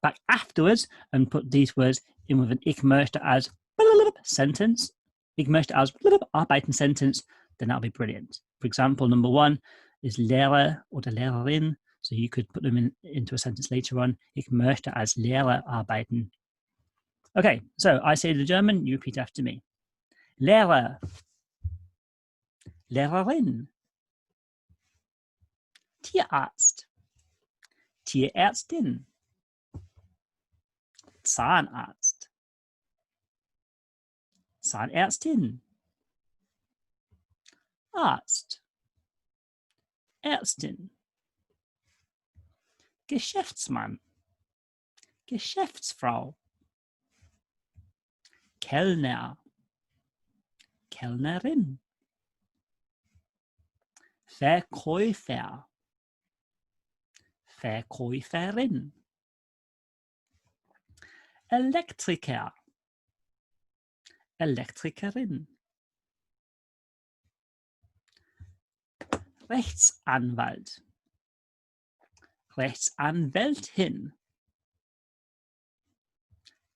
back afterwards and put these words in with an ich möchte als sentence, ich möchte als arbeiten sentence, then that'll be brilliant. For example, number 1 is Lehrer oder Lehrerin. So you could put them into a sentence later on. Ich möchte als Lehrer arbeiten. Okay, so I say the German, you repeat after me. Lehrer, Lehrerin, Tierarzt, Tierärztin, Zahnarzt, Zahnärztin, Arzt, Ärztin, Geschäftsmann, Geschäftsfrau, Kellner, Kellnerin, Verkäufer, Verkäuferin, Elektriker, Elektrikerin, Rechtsanwalt, Rechtsanwältin,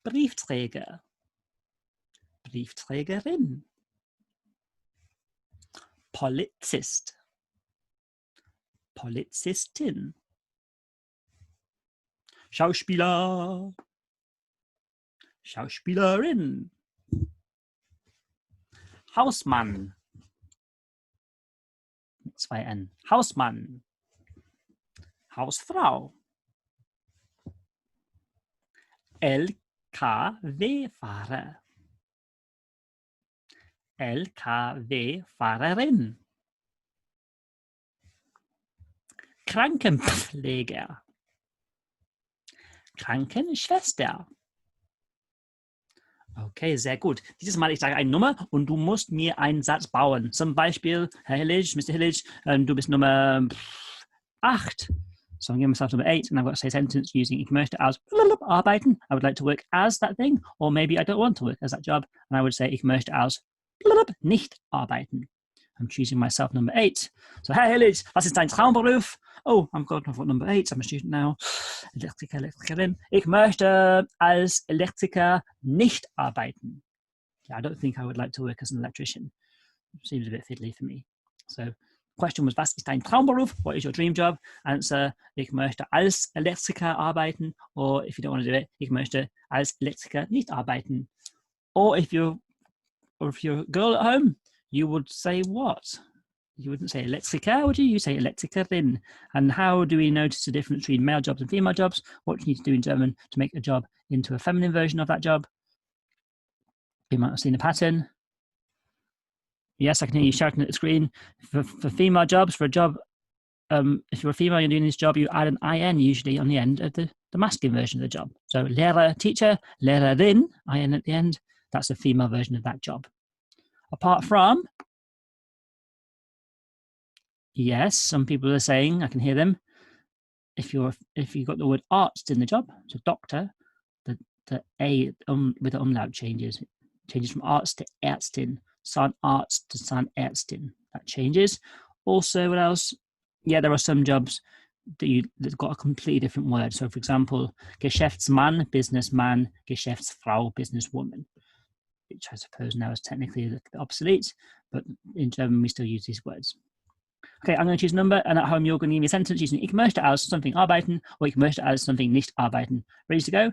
Briefträger, Briefträgerin, Polizist, Polizistin, Schauspieler, Schauspielerin, Hausmann, mit 2 N, Hausmann, Hausfrau, LKW-Fahrer, LKW-Fahrerin, Krankenpfleger, Krankenschwester. Okay, sehr gut. Dieses Mal, ich sage eine Nummer und du musst mir einen Satz bauen. Zum Beispiel, Herr Hillig, Mr. Hillig, du bist Nummer 8. So I'm giving myself number 8 and I've got to say a sentence using ich möchte als arbeiten. I would like to work as that thing, or maybe I don't want to work as that job. And I would say ich möchte als nicht arbeiten. I'm choosing myself number 8. So, Herr Hillig, was ist dein Traumberuf? Oh, I'm going for number 8. I'm a student now. Elektriker, Elektrikerin. Ich möchte als Elektriker nicht arbeiten. Yeah, I don't think I would like to work as an electrician. Seems a bit fiddly for me. So, question was, was ist dein Traumberuf? What is your dream job? Answer, ich möchte als Elektriker arbeiten. Or if you don't want to do it, ich möchte als Elektriker nicht arbeiten. Or if you're a girl at home, you would say what? You wouldn't say Elektriker, would you? You say Elektrikerin. And how do we notice the difference between male jobs and female jobs? What do you need to do in German to make a job into a feminine version of that job? You might have seen a pattern. Yes, I can hear you shouting at the screen. For female jobs, for a job, if you're a female, you're doing this job, you add an IN usually on the end of the masculine version of the job. So Lehrer, teacher, Lehrerin, IN at the end. That's a female version of that job. Apart from, yes, some people are saying, I can hear them, if you've got the word arzt in the job, so doctor, the A with the umlaut changes from arzt to Ärztin, Zahnarzt to Zahnärztin. That changes. Also, what else? Yeah, there are some jobs that got a completely different word. So, for example, Geschäftsmann, businessman, Geschäftsfrau, businesswoman, which I suppose now is technically a little bit obsolete, but in German we still use these words. Okay, I'm going to choose a number, and at home you're going to give me a sentence using ich möchte als something arbeiten or ich möchte als something nicht arbeiten. Ready to go?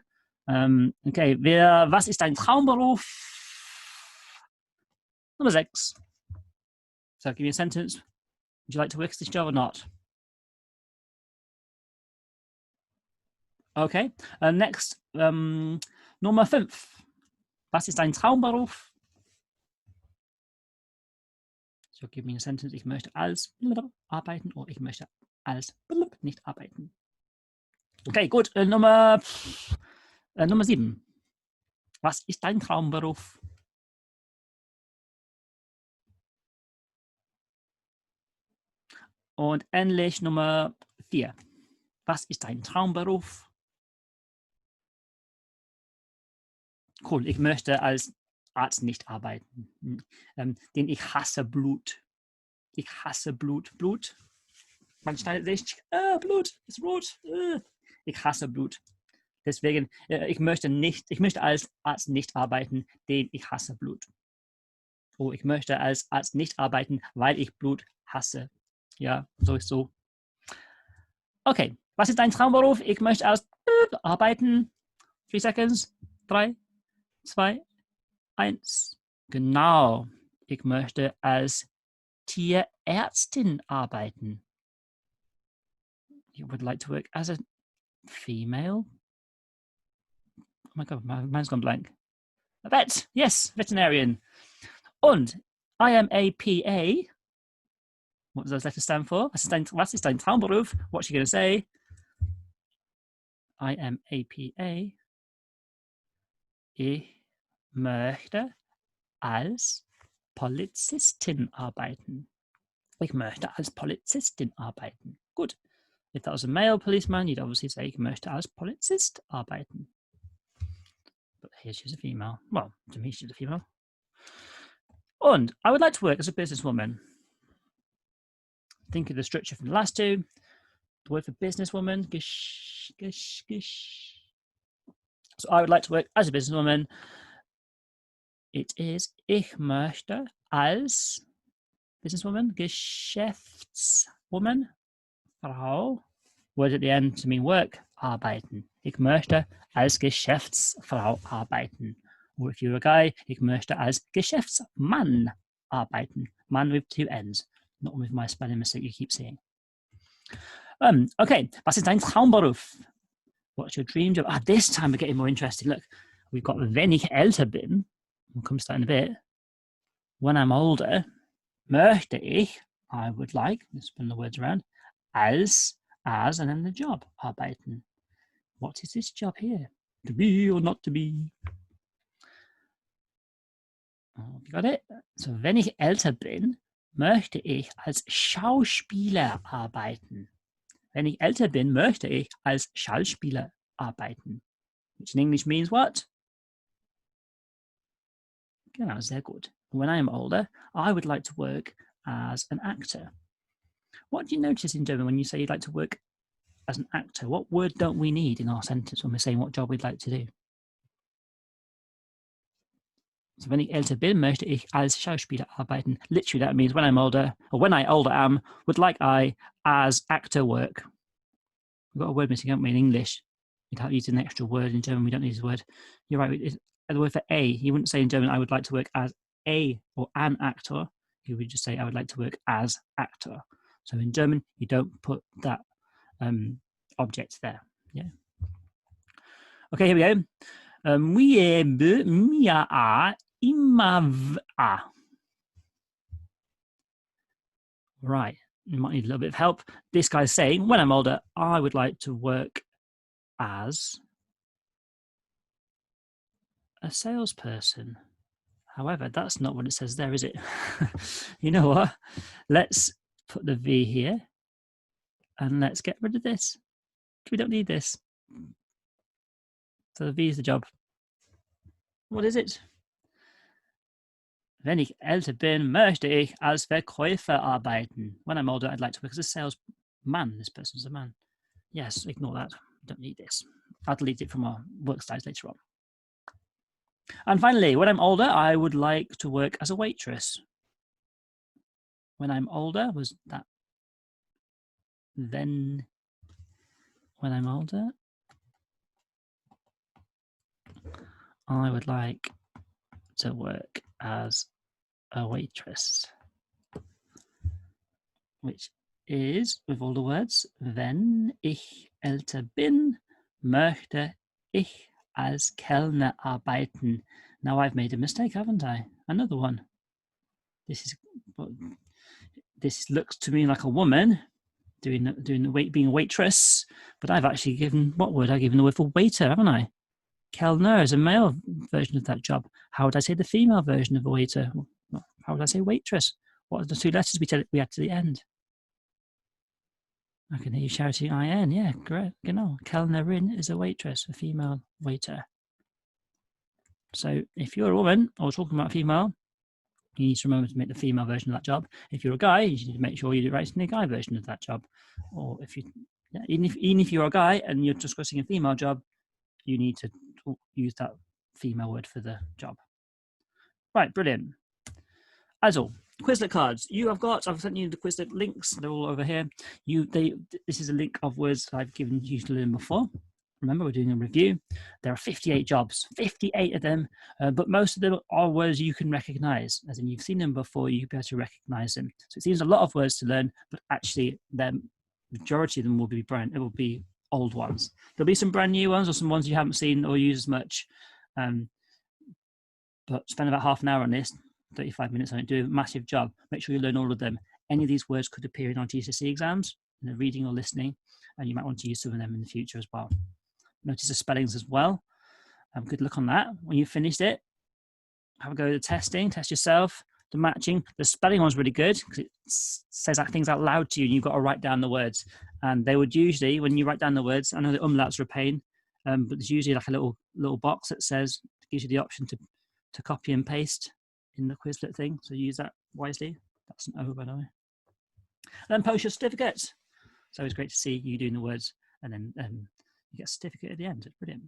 Okay, was ist dein Traumberuf? Number 6. So give me a sentence. Would you like to work this job or not? Okay, next, Nummer 5. Was ist dein Traumberuf? So give me a sentence. Ich möchte als arbeiten oder ich möchte als nicht arbeiten. Okay, gut. Nummer 7. Was ist dein Traumberuf? Und endlich Nummer 4. Was ist dein Traumberuf? Cool, ich möchte als Arzt nicht arbeiten. Denn ich hasse Blut. Ich hasse Blut. Man schneidet sich, Blut ist rot. Ich hasse Blut. Deswegen, ich möchte als Arzt nicht arbeiten, denn ich hasse Blut. Oh, ich möchte als Arzt nicht arbeiten, weil ich Blut hasse. Ja, so ist so. Okay, was ist dein Traumberuf? Ich möchte als arbeiten. 3 seconds. 3, 2, 1. Genau. Ich möchte als Tierärztin arbeiten. You would like to work as a female? Oh my God, mine's gone blank. A vet. Yes, veterinarian. Und IMAPA. What does those letters stand for? Was ist dein Traumberuf? What's she going to say? IMAPA. Ich möchte als Polizistin arbeiten. Ich möchte als Polizistin arbeiten. Gut. If that was a male policeman, you'd obviously say, ich möchte als Polizist arbeiten. But here she's a female. Well, to me, she's a female. Und I would like to work as a businesswoman. Think of the structure from the last two. The word for businesswoman. So I would like to work as a businesswoman. It is, ich möchte als businesswoman, Geschäftswoman, Frau, word at the end to mean work, arbeiten. Ich möchte als Geschäftsfrau arbeiten. Or if you're a guy, ich möchte als Geschäftsmann arbeiten. Man with 2 N's, not with my spelling mistake you keep seeing. Okay, was ist dein Traumberuf? What's your dream job? This time we're getting more interesting. Look, we've got wenn ich älter bin. We'll come to that in a bit. When I'm older, möchte ich, I would like, let's spin the words around, as, and then the job, arbeiten. What is this job here? To be or not to be? Oh, you got it? So, wenn ich älter bin, möchte ich als Schauspieler arbeiten. Wenn ich älter bin, möchte ich als Schauspieler arbeiten. Which in English means what? Genau, sehr gut. When I am older, I would like to work as an actor. What do you notice in German when you say you'd like to work as an actor? What word don't we need in our sentence when we're saying what job we'd like to do? So wenn ich älter bin, möchte ich als Schauspieler arbeiten. Literally, that means when I'm older, or when I older am, would like I as actor work. We've got a word missing, haven't we, in English? We'd have to use an extra word in German. We don't need this word. You're right. The word for a, you wouldn't say in German, I would like to work as a or an actor. You would just say, I would like to work as actor. So in German, you don't put that object there. Yeah. Okay, here we go. Mia a immer a. Right, you might need a little bit of help. This guy's saying, when I'm older, I would like to work as a salesperson. However, that's not what it says there, is it? You know what? Let's put the V here and let's get rid of this. We don't need this. So the V is the job. What is it? Wenn ich älter bin, möchte ich als Verkäufer arbeiten. When I'm older, I'd like to work as a salesman. This person's a man. Yes, ignore that. We don't need this. I'll delete it from our work slides later on. And finally, when I'm older, I would like to work as a waitress. When I'm older, was that then? When I'm older, I would like to work as a waitress, which is, with all the words, wenn ich älter bin, möchte ich als Kellner arbeiten. Now I've made a mistake, haven't I? Another one. This looks to me like a woman doing the being a waitress, but I've actually given, what word? I've given the word for waiter, haven't I? Kellner is a male version of that job. How would I say the female version of a waiter? How would I say waitress? What are the 2 letters we add to the end? I can hear you shouting IN. Yeah, great. Genau. Kellnerin is a waitress, a female waiter. So if you're a woman or talking about a female, you need to remember to make the female version of that job. If you're a guy, you need to make sure you're writing the guy version of that job. Or if you, even if you're a guy and you're discussing a female job, you need to use that female word for the job. Right, brilliant. Also, Quizlet cards. I've sent you the Quizlet links. They're all over here. This is a link of words I've given you to learn before. Remember, we're doing a review. There are 58 jobs, 58 of them, but most of them are words you can recognize. As in, you've seen them before, you'll be able to recognize them. So it seems a lot of words to learn, but actually, the majority of them will be old ones. There'll be some brand new ones or some ones you haven't seen or used as much. But spend about half an hour on this, 35 minutes on it, do a massive job. Make sure you learn all of them. Any of these words could appear in our GCSE exams, reading or listening, and you might want to use some of them in the future as well. Notice the spellings as well. Good luck on that. When you've finished it, have a go at the testing, test yourself, the matching. The spelling one's really good because it says things out loud to you and you've got to write down the words. And they would usually, when you write down the words, I know the umlauts are a pain, but there's usually like a little box that gives you the option to copy and paste in the Quizlet thing. So use that wisely. That's an O, by the way. And then post your certificates. So it's great to see you doing the words, and then you get a certificate at the end. It's brilliant.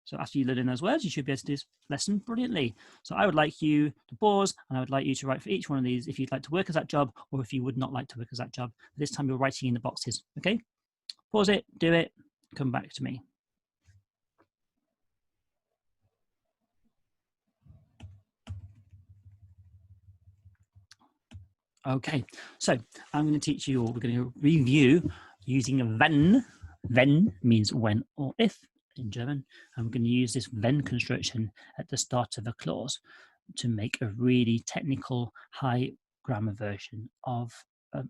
So after you learn those words, you should be able to do this lesson brilliantly. So I would like you to pause, and I would like you to write for each one of these if you'd like to work as that job or if you would not like to work as that job. This time you're writing in the boxes, okay? Pause it, do it, come back to me. Okay, so I'm going to teach you, or we're going to review using wenn. Wenn means when or if in German. I'm going to use this wenn construction at the start of a clause to make a really technical, high grammar version of a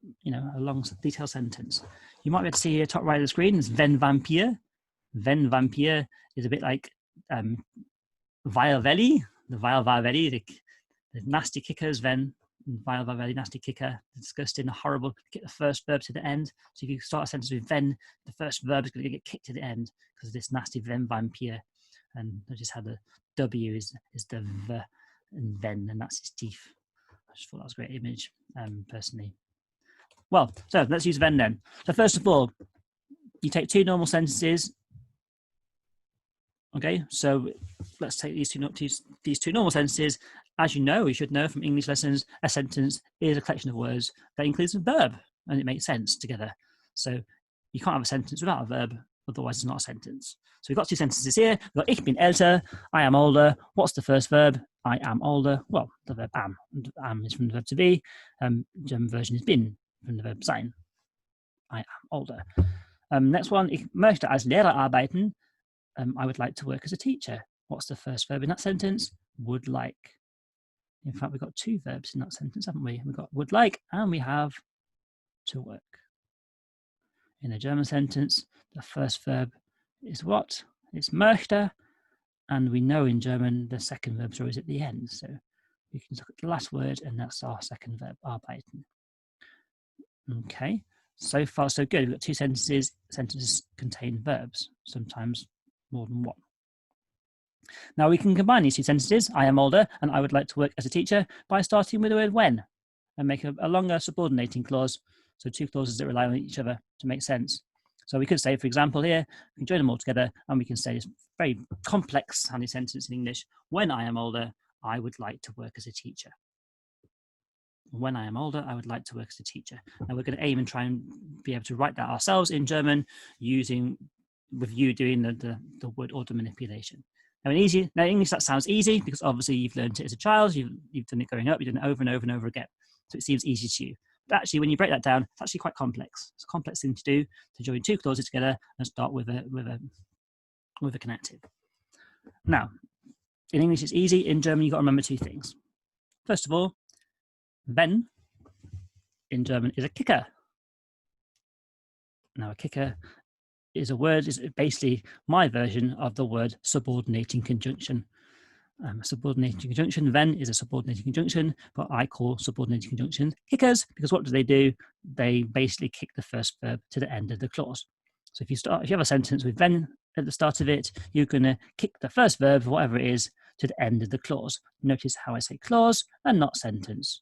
long, detailed sentence. You might be able to see here, top right of the screen, is wenn Vampir. Wenn Vampir is a bit like Weil Welli, the Weil Welli, the nasty kickers, wenn. Vile, very nasty kicker, disgusting, horrible, get the first verb to the end. So if you start a sentence with wenn, the first verb is going to get kicked to the end because of this nasty wenn Vampir. And notice how the W is the V and wenn, and that's his teeth. I just thought that was a great image, personally. Well, so let's use wenn then. So first of all, you take two normal sentences. Okay, so let's take these two normal sentences. As you should know from English lessons, a sentence is a collection of words that includes a verb, and it makes sense together. So you can't have a sentence without a verb, otherwise it's not a sentence. So we've got two sentences here. We've got Ich bin älter, I am older. What's the first verb? I am older. Well, the verb am. Am is from the verb to be. German version is bin from the verb sein. I am older. Next one, ich möchte als Lehrer arbeiten. I would like to work as a teacher. What's the first verb in that sentence? Would like. In fact, we've got two verbs in that sentence, haven't we? We've got would like and we have to work. In a German sentence, the first verb is what? It's möchte. And we know in German the second verb is always at the end. So we can look at the last word and that's our second verb, arbeiten. Okay, so far so good. We've got two sentences. Sentences contain verbs, sometimes more than one. Now we can combine these two sentences, I am older and I would like to work as a teacher, by starting with the word when and make a longer subordinating clause. So two clauses that rely on each other to make sense. So we could say, for example, here, we can join them all together and we can say this very complex sounding sentence in English. When I am older, I would like to work as a teacher. When I am older, I would like to work as a teacher. Now we're going to aim and try and be able to write that ourselves in German with you doing the word order manipulation. Now in English that sounds easy because obviously you've learned it as a child, you've done it growing up, you've done it over and over and over again. So it seems easy to you. But actually when you break that down, it's actually quite complex. It's a complex thing to do, to join two clauses together and start with a connective. Now, in English it's easy, in German you've got to remember two things. First of all, wenn in German is a kicker. Now a kicker is basically my version of the word subordinating conjunction. Subordinating conjunction, wenn is a subordinating conjunction, but I call subordinating conjunctions kickers because what do? They basically kick the first verb to the end of the clause. So if you have a sentence with wenn at the start of it, you're going to kick the first verb, whatever it is, to the end of the clause. Notice how I say clause and not sentence.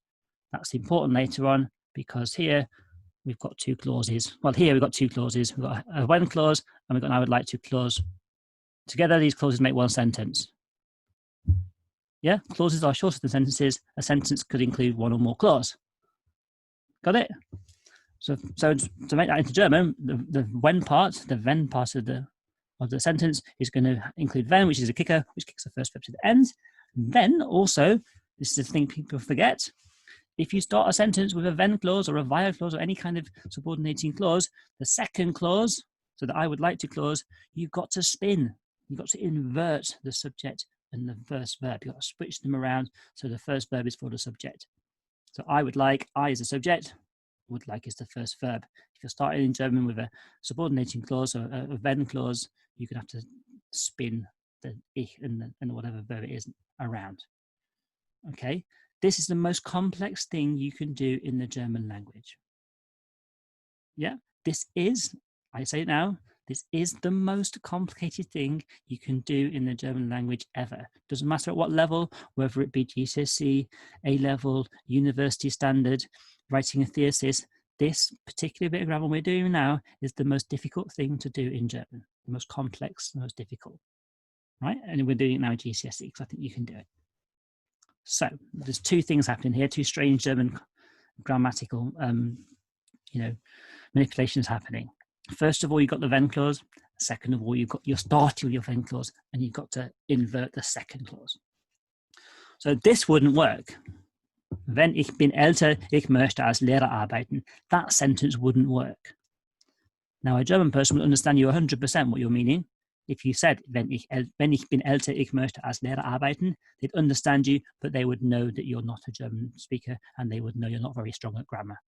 That's important later on because here we've got two clauses. Well, here we've got two clauses. We've got a when clause and we've got an I would like to clause Together, these clauses make one sentence. Yeah, clauses are shorter than sentences. A sentence could include one or more clause. Got it? So to make that into German, the when part of the sentence is going to include wenn, which is a kicker, which kicks the first verb to the end. Then also, this is the thing people forget, if you start a sentence with a wenn clause or a via clause or any kind of subordinating clause, the second clause, so the I would like to clause, you've got to spin. You've got to invert the subject and the first verb. You've got to switch them around so the first verb is for the subject. So I would like, I is the subject, would like is the first verb. If you're starting in German with a subordinating clause or a wenn clause, you're going to have to spin the ich and whatever verb it is around. Okay, this is the most complex thing you can do in the German language. Yeah, this is, I say it now, this is the most complicated thing you can do in the German language ever. Doesn't matter at what level, whether it be GCSE, A-level, university standard, writing a thesis, this particular bit of grammar we're doing now is the most difficult thing to do in German. The most complex, the most difficult, right? And we're doing it now in GCSE because I think you can do it. So there's two things happening here, two strange German grammatical, manipulations happening. First of all, you've got the wenn clause. Second of all, you're starting with your wenn clause and you've got to invert the second clause. So this wouldn't work. Wenn ich bin älter, ich möchte als Lehrer arbeiten. That sentence wouldn't work. Now, a German person will understand you 100% what you're meaning. If you said, wenn ich bin älter, ich möchte als Lehrer arbeiten, they'd understand you, but they would know that you're not a German speaker and they would know you're not very strong at grammar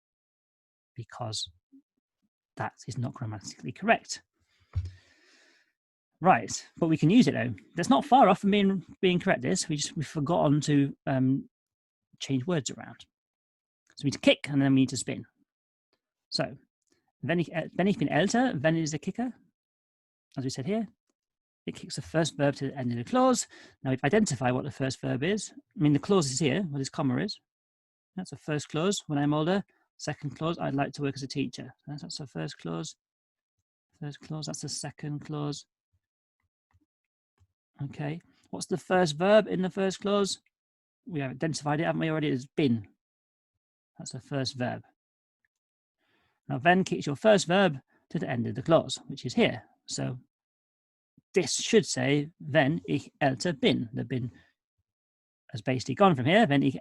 because that is not grammatically correct. Right, but we can use it though. That's not far off from being correct. This we've forgotten to change words around. So we need to kick and then we need to spin. So wenn ich bin älter, wenn is a kicker, as we said here. It kicks the first verb to the end of the clause. Now we've identified what the first verb is. I mean, the clause is here, what this comma is. That's the first clause, when I'm older. Second clause, I'd like to work as a teacher. That's the first clause. First clause, that's the second clause. Okay, what's the first verb in the first clause? We have identified it, haven't we already? It's been. That's the first verb. Now, wenn kicks your first verb to the end of the clause, which is here. So this should say, wenn ich älter bin. The bin has basically gone from here. Wenn ich,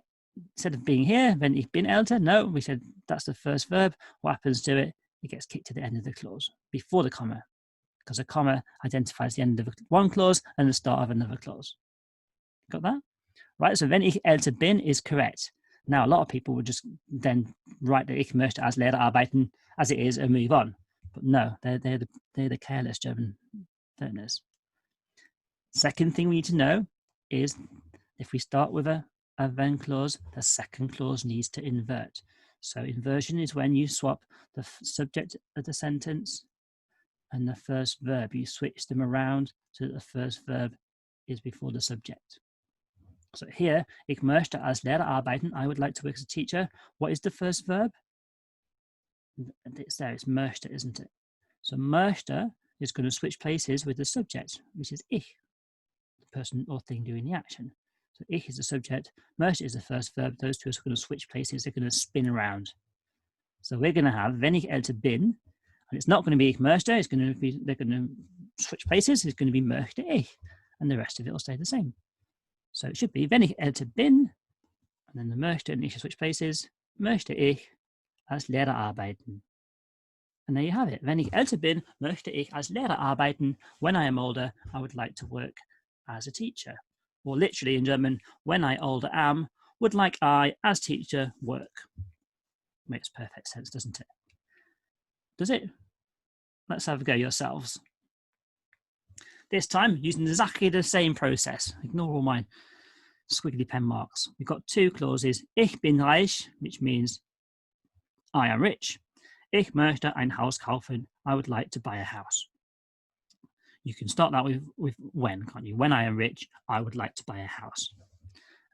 instead of being here, wenn ich bin älter, no, we said that's the first verb. What happens to it? It gets kicked to the end of the clause before the comma, because a comma identifies the end of one clause and the start of another clause. Got that? Right, so wenn ich älter bin is correct. Now, a lot of people would just then write the ich möchte als Lehrer arbeiten as it is and move on. But no, they're the careless German learners. Second thing we need to know is if we start with a wenn clause, the second clause needs to invert. So inversion is when you swap the subject of the sentence and the first verb. You switch them around so that the first verb is before the subject. So here, ich möchte als Lehrer arbeiten. I would like to work as a teacher. What is the first verb? It's there, it's möchte, isn't it? So möchte is going to switch places with the subject, which is ich, the person or thing doing the action. So ich is the subject, möchte is the first verb. Those two are going to switch places. They're going to spin around. So we're going to have wenn ich älter bin, and it's not going to be ich möchte. It's going to be, they're going to switch places. It's going to be möchte ich, and the rest of it will stay the same. So it should be wenn ich älter bin, and then the möchte and ich switch places. Möchte ich als Lehrer arbeiten. And there you have it. Wenn ich älter bin, möchte ich als Lehrer arbeiten. When I am older, I would like to work as a teacher. Or literally in German, when I older am, would like I, as teacher, work. Makes perfect sense, doesn't it? Does it? Let's have a go yourselves. This time, using exactly the same process. Ignore all my squiggly pen marks. We've got two clauses. Ich bin reich, which means I am rich. Ich möchte ein Haus kaufen. I would like to buy a house. You can start that with when, can't you? When I am rich, I would like to buy a house.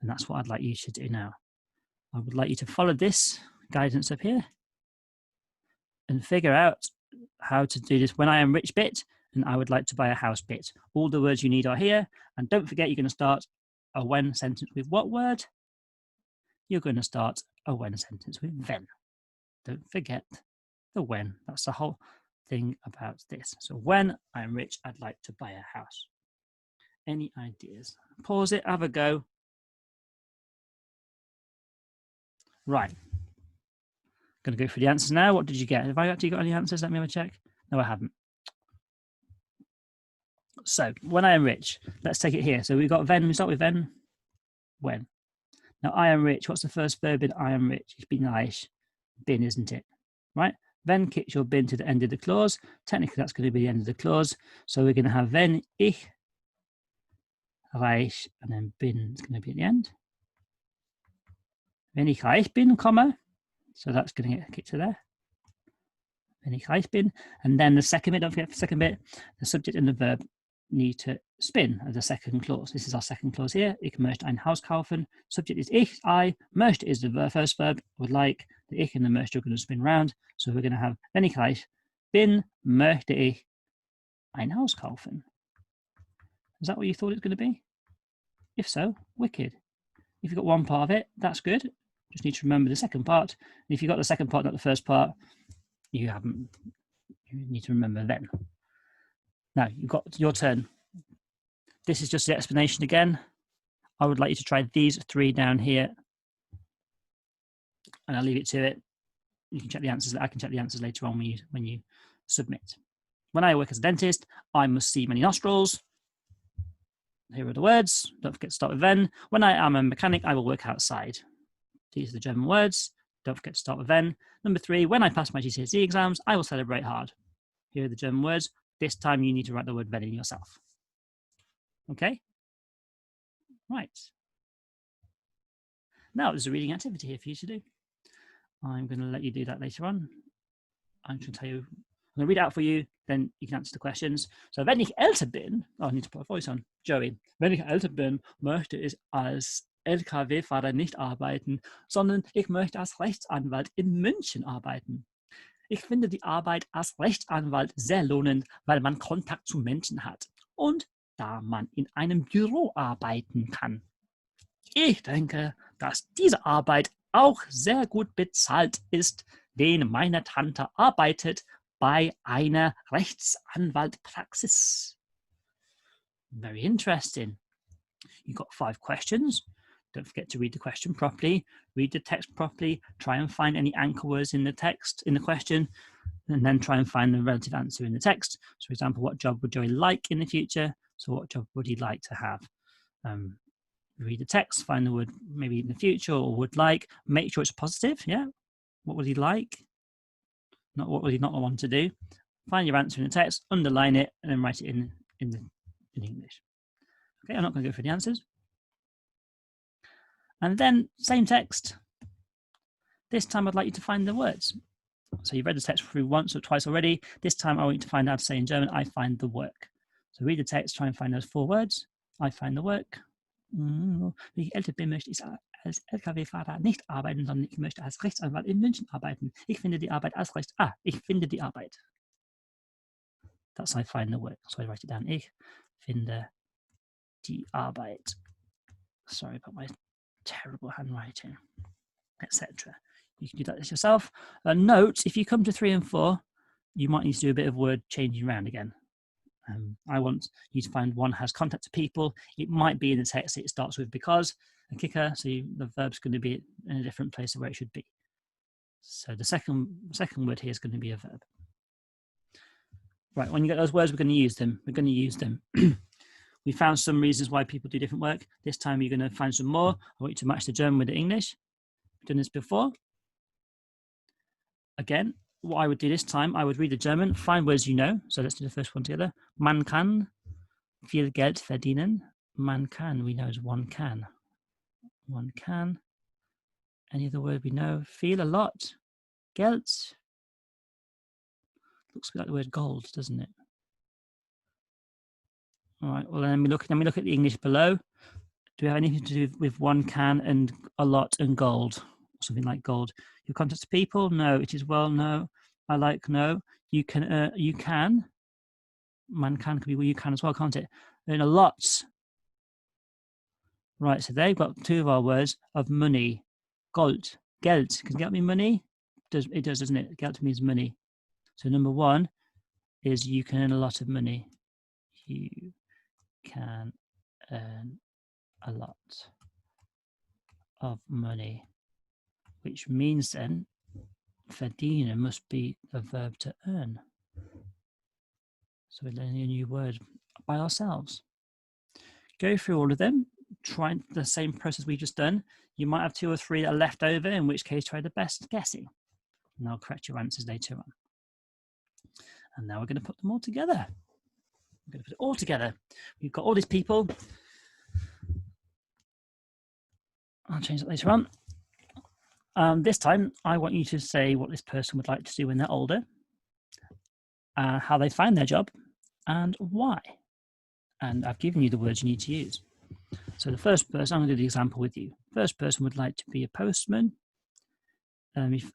And that's what I'd like you to do now. I would like you to follow this guidance up here and figure out how to do this when I am rich bit and I would like to buy a house bit. All the words you need are here. And don't forget, you're going to start a when sentence with what word? You're going to start a when sentence with wenn. Don't forget the when. That's the whole thing about this. So when I'm rich, I'd like to buy a house. Any ideas? Pause it, have a go. Right. Going to go for the answers now. What did you get? Have I actually got any answers? Let me have a check. No, I haven't. So when I am rich, let's take it here. So we've got wenn. We start with wenn. When. Now I am rich. What's the first verb in I am rich? Ich bin reich. Bin, isn't it? Right? Wenn kicks your bin to the end of the clause. Technically, that's going to be the end of the clause. So we're going to have wenn ich reich, and then bin is going to be at the end. Wenn ich reich bin, comma. So that's going to get kicked to there. Wenn ich reich bin. And then the second bit, don't forget the second bit, the subject and the verb need to spin as a second clause. This is our second clause here. Ich möchte ein Haus kaufen. Subject is ich, I. Möchte is the first verb. Would like. The ich and the möchte are going to spin round. So we're going to have, wenn ich reich bin, möchte ich ein Haus kaufen. Is that what you thought it was going to be? If so, wicked. If you've got one part of it, that's good. Just need to remember the second part. And if you've got the second part, not the first part, you need to remember then. Now, you've got your turn. This is just the explanation again. I would like you to try these three down here. And I'll leave it to it. You can check the answers. I can check the answers later on when you submit. When I work as a dentist, I must see many nostrils. Here are the words. Don't forget to start with wenn. When I am a mechanic, I will work outside. These are the German words. Don't forget to start with wenn. Number 3, when I pass my GCSE exams, I will celebrate hard. Here are the German words. This time you need to write the word wenn in yourself. Okay? Right. Now there's a reading activity here for you to do. I'm going to let you do that later on. I'm going to tell you, I'm going to read it out for you, then you can answer the questions. So, wenn ich älter bin, oh, I need to put a voice on, Joey. Wenn ich älter bin, möchte ich als Lkw-Fahrer nicht arbeiten, sondern ich möchte als Rechtsanwalt in München arbeiten. Ich finde die Arbeit als Rechtsanwalt sehr lohnend, weil man Kontakt zu Menschen hat und da man in einem Büro arbeiten kann. Ich denke, dass diese Arbeit auch sehr gut bezahlt ist, denn meine Tante arbeitet bei einer Rechtsanwaltpraxis. Very interesting. You've got 5 questions. Don't forget to read the question properly, read the text properly, try and find any anchor words in the text, in the question, and then try and find the relative answer in the text. So, for example, what job would Joey like in the future? So what job would he like to have? Read the text, find the word maybe in the future or would like, make sure it's positive, yeah? What would he like? Not what would he not want to do? Find your answer in the text, underline it, and then write it in English. Okay, I'm not going to go through the answers. And then, same text. This time I'd like you to find the words. So you've read the text through once or twice already. This time I want you to find out how to say in German, I find the work. So read the text, try and find those 4 words. I find the work. Wenn ich älter bin, möchte ich als Lkw-Fahrer nicht arbeiten, sondern ich möchte als Rechtsanwalt in München arbeiten. Ich finde die Arbeit als ich finde die Arbeit. That's I find the work. So I write it down. Ich finde die Arbeit. Sorry about my terrible handwriting, etc. You can do that yourself. Note, if you come to 3 and 4, you might need to do a bit of word changing around again. I want you to find one has contact to people. It might be in the text it starts with because, a kicker, so the verb's going to be in a different place of where it should be. So the second word here is going to be a verb. Right, when you get those words, we're going to use them. We found some reasons why people do different work. This time you're going to find some more. I want you to match the German with the English. We've done this before. Again, what I would do this time, I would read the German, find words you know. So let's do the first one together. Man kann viel Geld verdienen. Man kann, we know is one can. One can. Any other word we know? Feel a lot. Geld. Looks a bit like the word gold, doesn't it? All right, well, then we look at the English below. Do we have anything to do with one can and a lot and gold? Something like gold. Your contact to people? No. It is well, no. I like no. You can Man can be you can as well, can't it? Earn a lot. Right, so they've got two of our words of money. Gold. Geld. Can get me money? It does, doesn't it? Geld means money. So number one is you can earn a lot of money. You can earn a lot of money, which means then verdienen must be a verb to earn. So we're learning a new word by ourselves. Go through all of them, try the same process we just done. You might have 2 or 3 that are left over, in which case try the best guessing. And I'll correct your answers later on. And now we're going to put them all together. We're going to put it all together. We've got all these people. I'll change that later on. This time, I want you to say what this person would like to do when they're older, how they find their job, and why. And I've given you the words you need to use. So the first person, I'm going to do the example with you. First person would like to be a postman.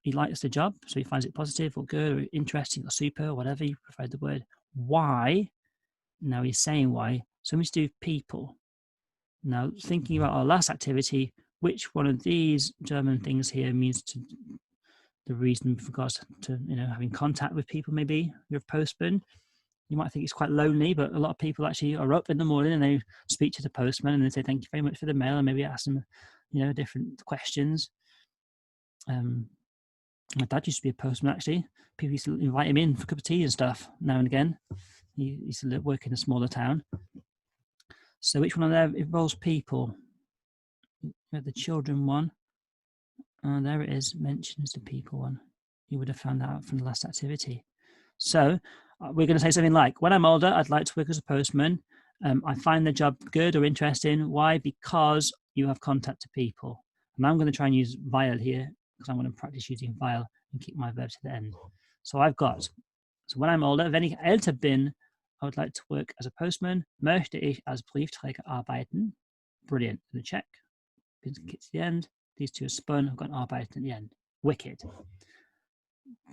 He likes the job, so he finds it positive or good or interesting or super or whatever you provide the word. Why? Now he's saying why. So we do with people. Now thinking about our last activity, which one of these German things here means to the reason with regards to having contact with people? Maybe you're a postman. You might think it's quite lonely, but a lot of people actually are up in the morning and they speak to the postman and they say thank you very much for the mail and maybe ask them different questions. My dad used to be a postman, actually. People used to invite him in for a cup of tea and stuff now and again. He used to work in a smaller town. So which one of them involves people? We have the children one. There it is, mentions the people one. You would have found that out from the last activity. So we're going to say something like, when I'm older, I'd like to work as a postman. I find the job good or interesting. Why? Because you have contact to people. And I'm going to try and use weil here because I'm going to practice using weil and keep my verb to the end. So I've got, so when I'm older, wenn ich älter bin, I would like to work as a postman. Möchte ich als Briefträger arbeiten. Brilliant. I'm going to check. Get to the end. These two are spun. I've got an arbeiten at the end. Wicked.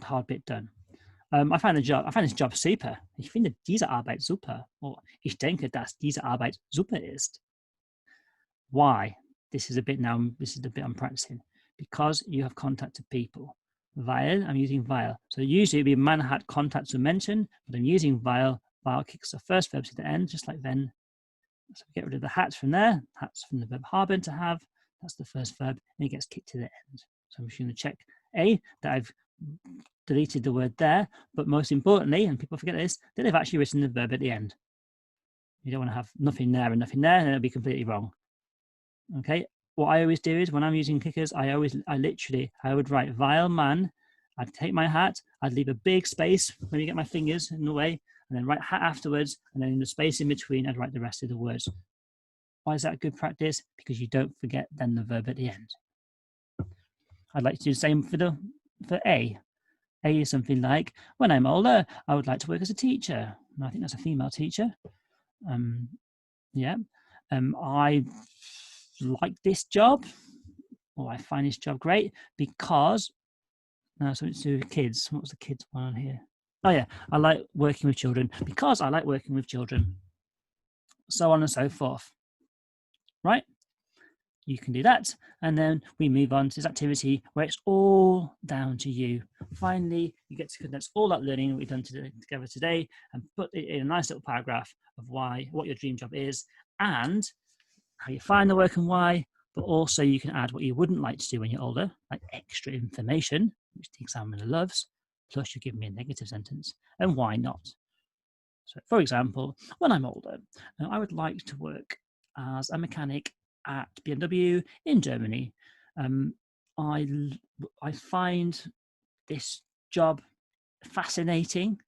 Hard bit done. I find this Job super. Ich finde diese Arbeit super. Or ich denke, dass diese Arbeit super ist. Why? This is the bit I'm practicing. Because you have contact to people. Weil, I'm using weil. So usually it'd be man hat contact to mention, but I'm using weil. Weil kicks the first verb to the end, just like wenn. So get rid of the hat from there. Hat's from the verb haben, to have. That's the first verb, and it gets kicked to the end. So I'm just going to check that I've deleted the word there, but most importantly, and people forget this, that they've actually written the verb at the end. You don't want to have nothing there, and it'll be completely wrong. Okay, what I always do is when I'm using kickers, I would write weil man. I'd take my hat, I'd leave a big space, maybe get my fingers in the way, and then write hat afterwards, and then in the space in between, I'd write the rest of the words. Why is that good practice? Because you don't forget then the verb at the end. I'd like to do the same for A. A is something like, when I'm older, I would like to work as a teacher. And I think that's a female teacher. I like this job, or I find this job great because, something to do with kids. What was the kids one on here? Oh yeah, I like working with children because I like working with children. So on and so forth. Right? You can do that. And then we move on to this activity where it's all down to you. Finally, you get to condense all that learning that we've done together today and put it in a nice little paragraph of what your dream job is and how you find the work and why, but also you can add what you wouldn't like to do when you're older, like extra information, which the examiner loves, plus you give me a negative sentence, and why not. So, for example, when I'm older, I would like to work as a mechanic at BMW in Germany. I find this job fascinating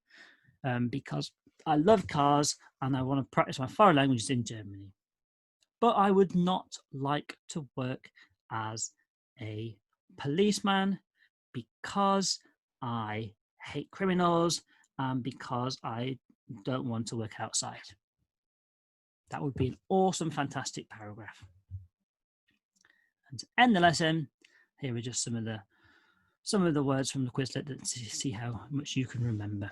because I love cars and I want to practice my foreign languages in Germany. But I would not like to work as a policeman because I hate criminals and because I don't want to work outside. That would be an awesome, fantastic paragraph. And to end the lesson, here are just some of the words from the Quizlet to see how much you can remember.